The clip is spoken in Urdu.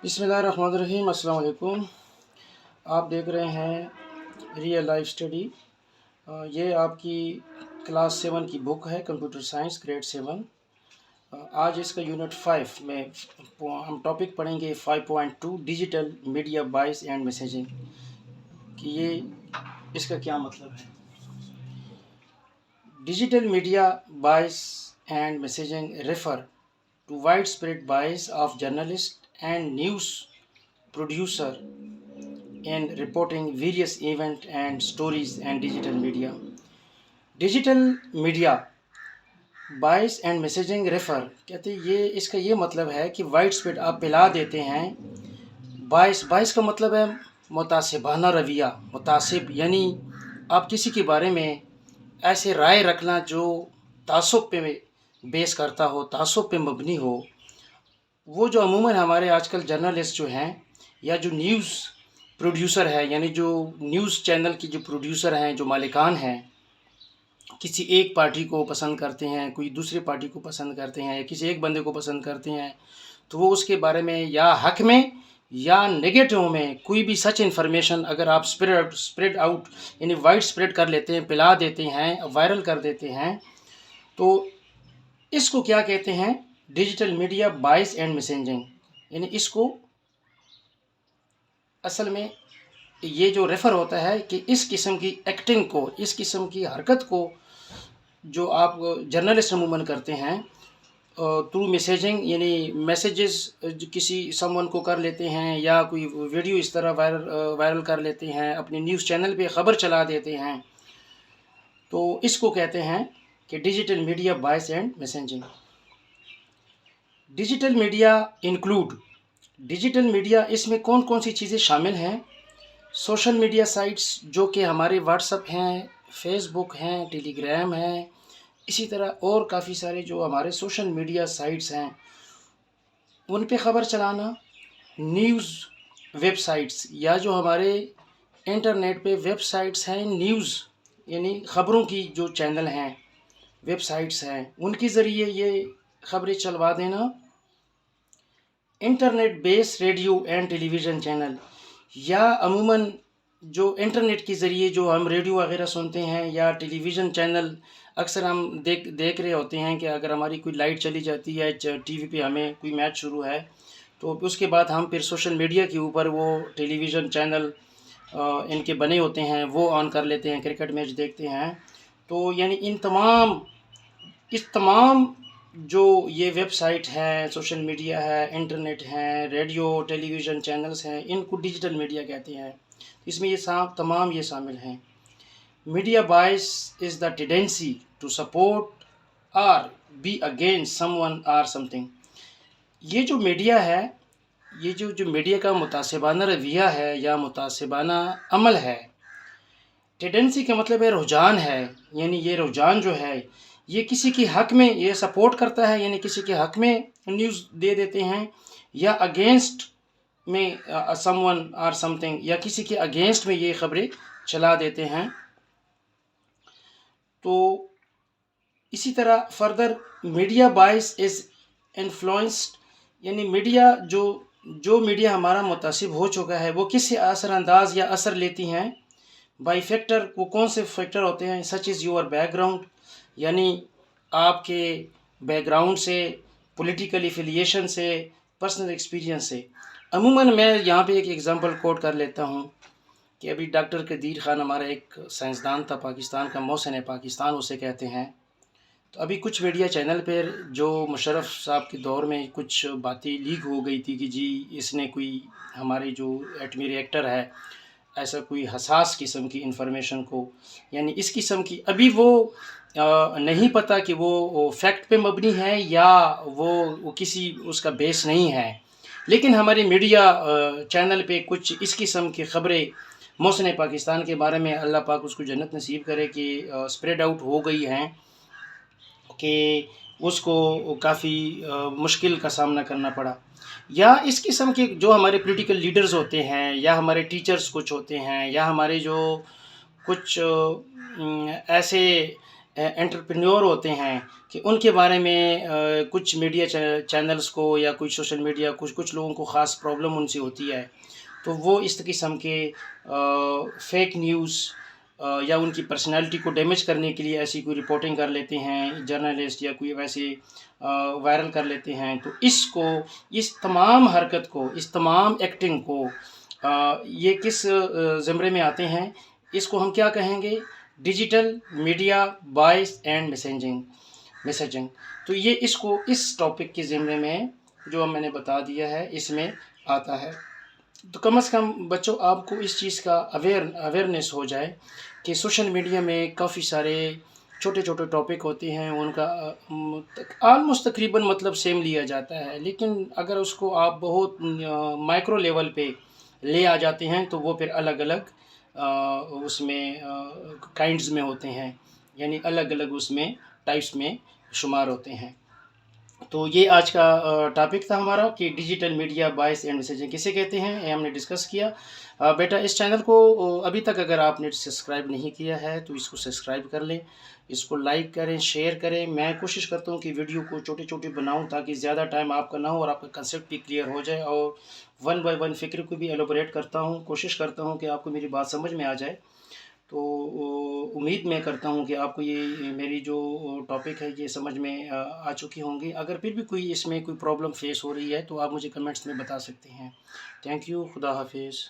بسم اللہ الرحمن الرحیم۔ السلام علیکم۔ آپ دیکھ رہے ہیں ریئل لائف اسٹڈی۔ یہ آپ کی کلاس 7 کی بک ہے، کمپیوٹر سائنس گریڈ 7۔ آج اس کا یونٹ 5 میں ہم ٹاپک پڑھیں گے 5.2 digital media bias and messaging, کہ یہ اس کا کیا مطلب ہے۔ Digital media bias and messaging refer to widespread bias of journalists and news producer in reporting various events and stories and digital media. Digital media bias and messaging refer کہتے ہیں اس کا یہ مطلب ہے کہ وائڈ اسپریڈ آپ پھیلا دیتے ہیں۔ باعث کا مطلب ہے متعصبانہ رویہ۔ متعصب یعنی آپ کسی کے بارے میں ایسے رائے رکھنا جو تعصب پہ بیس کرتا ہو، تعصب پہ مبنی ہو۔ وہ جو عموماً ہمارے آج کل جرنلسٹ جو ہیں یا جو نیوز پروڈیوسر ہے، یعنی جو نیوز چینل کی جو پروڈیوسر ہیں، جو مالکان ہیں، کسی ایک پارٹی کو پسند کرتے ہیں، کوئی دوسری پارٹی کو پسند کرتے ہیں، یا کسی ایک بندے کو پسند کرتے ہیں، تو وہ اس کے بارے میں یا حق میں یا نگیٹو میں کوئی بھی سچ انفارمیشن اگر آپ اسپریڈ آؤٹ یعنی وائڈ اسپریڈ کر لیتے ہیں، پھیلا دیتے ہیں، وائرل کر دیتے ہیں، تو اس کو کیا کہتے ہیں؟ Digital media bias and messaging. یعنی اس کو اصل میں یہ جو ریفر ہوتا ہے کہ اس قسم کی ایکٹنگ کو، اس قسم کی حرکت کو جو آپ جرنلسٹ عموماً کرتے ہیں تھرو میسیجنگ، یعنی میسیجز کسی سم ون کو کر لیتے ہیں یا کوئی ویڈیو اس طرح وائرل کر لیتے ہیں، اپنے نیوز چینل پہ خبر چلا دیتے ہیں، تو اس کو کہتے ہیں کہ digital media bias and messaging. Digital media include, digital media اس میں کون کون سی چیزیں شامل ہیں؟ سوشل میڈیا سائٹس جو کہ ہمارے واٹس اپ ہیں، فیس بک ہیں، ٹیلی گرام ہیں، اسی طرح اور کافی سارے جو ہمارے سوشل میڈیا سائٹس ہیں ان پہ خبر چلانا۔ نیوز ویب سائٹس یا جو ہمارے انٹرنیٹ پہ ویب سائٹس ہیں، نیوز یعنی خبروں کی جو چینل ہیں، ویب سائٹس ہیں، ان کے ذریعے یہ خبریں چلوا دینا۔ Internet based radio and television channel, یا عموماً جو انٹرنیٹ کے ذریعے جو ہم ریڈیو وغیرہ سنتے ہیں یا ٹیلی ویژن چینل اکثر ہم دیکھ رہے ہوتے ہیں کہ اگر ہماری کوئی لائٹ چلی جاتی ہے ٹی وی پہ، ہمیں کوئی میچ شروع ہے، تو اس کے بعد ہم پھر سوشل میڈیا کے اوپر وہ ٹیلی ویژن چینل ان کے بنے ہوتے ہیں وہ آن کر لیتے ہیں، کرکٹ میچ دیکھتے ہیں۔ تو یعنی اس تمام جو یہ ویب سائٹ ہے، سوشل میڈیا ہے، انٹرنیٹ ہے، ریڈیو ٹیلی ویژن چینلز ہیں، ان کو ڈیجیٹل میڈیا کہتے ہیں۔ اس میں یہ تمام یہ شامل ہیں۔ Media bias is the tendency to support or be against someone or some thing. یہ جو میڈیا ہے، یہ جو میڈیا کا متعصبانہ رویہ ہے یا متعصبانہ عمل ہے، ٹینڈنسی کا مطلب ہے رجحان ہے، یعنی یہ رجحان جو ہے یہ کسی کے حق میں یہ سپورٹ کرتا ہے، یعنی کسی کے حق میں نیوز دے دیتے ہیں، یا اگینسٹ میں some one or some thing, یا کسی کے اگینسٹ میں یہ خبریں چلا دیتے ہیں۔ تو اسی طرح further media bias is influenced, یعنی میڈیا جو میڈیا ہمارا متاثر ہو چکا ہے وہ کس سے اثر انداز یا اثر لیتی ہیں؟ بائی فیکٹر، وہ کون سے فیکٹر ہوتے ہیں؟ سچ از یور بیک گراؤنڈ، یعنی آپ کے بیک گراؤنڈ سے، پولیٹیکل ایفیلیشن سے، پرسنل ایکسپیرینس سے۔ عموماً میں یہاں پہ ایک ایگزامپل کوٹ کر لیتا ہوں کہ ابھی ڈاکٹر قدیر خان ہمارا ایک سائنسدان تھا، پاکستان کا محسن پاکستان اسے کہتے ہیں۔ تو ابھی کچھ میڈیا چینل پر جو مشرف صاحب کے دور میں کچھ باتیں لیک ہو گئی تھی کہ جی اس نے کوئی ہمارے جو ایٹمی ری ایکٹر ہے، ایسا کوئی حساس قسم کی انفارمیشن کو، یعنی اس قسم کی ابھی وہ نہیں پتہ کہ وہ فیکٹ پہ مبنی ہے یا وہ کسی اس کا بیس نہیں ہے، لیکن ہمارے میڈیا چینل پہ کچھ اس قسم کی خبریں محسن پاکستان کے بارے میں، اللہ پاک اس کو جنت نصیب کرے، کہ اسپریڈ آؤٹ ہو گئی ہیں کہ اس کو کافی مشکل کا سامنا کرنا پڑا۔ یا اس قسم کے جو ہمارے پولیٹیکل لیڈرز ہوتے ہیں، یا ہمارے ٹیچرز کچھ ہوتے ہیں، یا ہمارے جو کچھ ایسے انٹرپرینور ہوتے ہیں کہ ان کے بارے میں کچھ میڈیا چینلز کو یا کچھ سوشل میڈیا کچھ لوگوں کو خاص پرابلم ان سے ہوتی ہے، تو وہ اس قسم کے فیک نیوز یا ان کی پرسنالٹی کو ڈیمیج کرنے کے لیے ایسی کوئی رپورٹنگ کر لیتے ہیں جرنلسٹ یا کوئی ویسے وائرل کر لیتے ہیں، تو اس تمام حرکت کو، اس تمام ایکٹنگ کو یہ کس زمرے میں آتے ہیں؟ اس کو ہم کیا کہیں گے؟ Digital media voice and messaging. تو یہ اس ٹاپک کے زمرے میں جو میں نے بتا دیا ہے اس میں آتا ہے۔ تو کم از کم بچوں آپ کو اس چیز کا اویئرنیس ہو جائے کہ سوشل میڈیا میں کافی سارے چھوٹے چھوٹے ٹاپک ہوتے ہیں، ان کا آلموسٹ تقریباً مطلب سیم لیا جاتا ہے، لیکن اگر اس کو آپ بہت مائکرو لیول پہ لے آ جاتے ہیں تو وہ پھر الگ الگ اس میں کائنڈز میں ہوتے ہیں، یعنی الگ الگ اس میں ٹائپس میں شمار ہوتے ہیں۔ تو یہ آج کا ٹاپک تھا ہمارا کہ digital media voice and messaging کسے کہتے ہیں، یہ ہم نے ڈسکس کیا۔ بیٹا اس چینل کو ابھی تک اگر آپ نے سبسکرائب نہیں کیا ہے تو اس کو سبسکرائب کر لیں، اس کو لائک کریں، شیئر کریں۔ میں کوشش کرتا ہوں کہ ویڈیو کو چھوٹے چھوٹے بناؤں تاکہ زیادہ ٹائم آپ کا نہ ہو اور آپ کا کنسیپٹ بھی کلیئر ہو جائے، اور ون بائی ون فکر کو بھی ایلوبریٹ کرتا ہوں، کوشش کرتا ہوں کہ آپ کو میری بات سمجھ میں آ جائے۔ تو امید میں کرتا ہوں کہ آپ کو یہ میری جو ٹاپک ہے یہ سمجھ میں آ چکی ہوں گی۔ اگر پھر بھی کوئی اس میں کوئی پرابلم فیس ہو رہی ہے تو آپ مجھے کمنٹس میں بتا سکتے ہیں۔ تھینک یو، خدا حافظ۔